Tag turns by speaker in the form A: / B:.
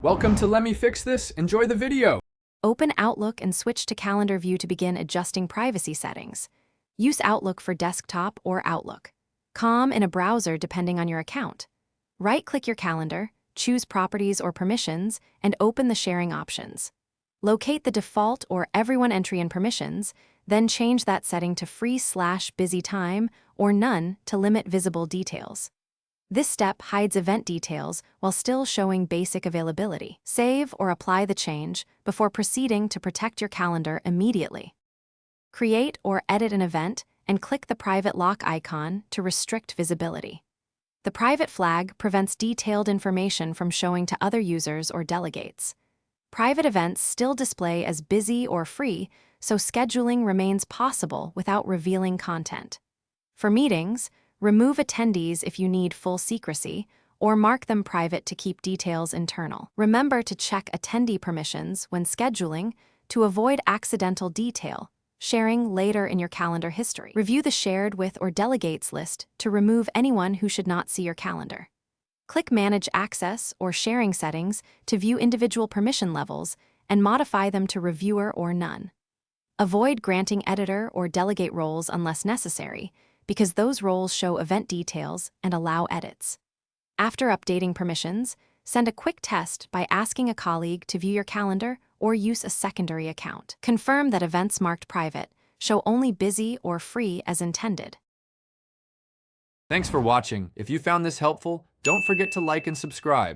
A: Welcome to Let Me Fix This. Enjoy the video.
B: Open Outlook and switch to Calendar View to begin adjusting privacy settings. Use Outlook for desktop or Outlook. Com in a browser depending on your account. Right-click your calendar, choose Properties or Permissions, and open the sharing options. Locate the default or Everyone entry in Permissions, then change that setting to Free/Busy Time or None to limit visible details. This step hides event details while still showing basic availability. Save or apply the change before proceeding to protect your calendar immediately. Create or edit an event and click the private lock icon to restrict visibility. The private flag prevents detailed information from showing to other users or delegates. Private events still display as busy or free, so scheduling remains possible without revealing content. For meetings, remove attendees if you need full secrecy, or mark them private to keep details internal. Remember to check attendee permissions when scheduling to avoid accidental detail sharing later in your calendar history. Review the Shared With or Delegates list to remove anyone who should not see your calendar. Click Manage Access or Sharing Settings to view individual permission levels and modify them to Reviewer or None. Avoid granting editor or delegate roles unless necessary, because those roles show event details and allow edits. After updating permissions, send a quick test by asking a colleague to view your calendar or use a secondary account. Confirm that events marked private show only busy or free as intended.
A: Thanks for watching. If you found this helpful, don't forget to like and subscribe.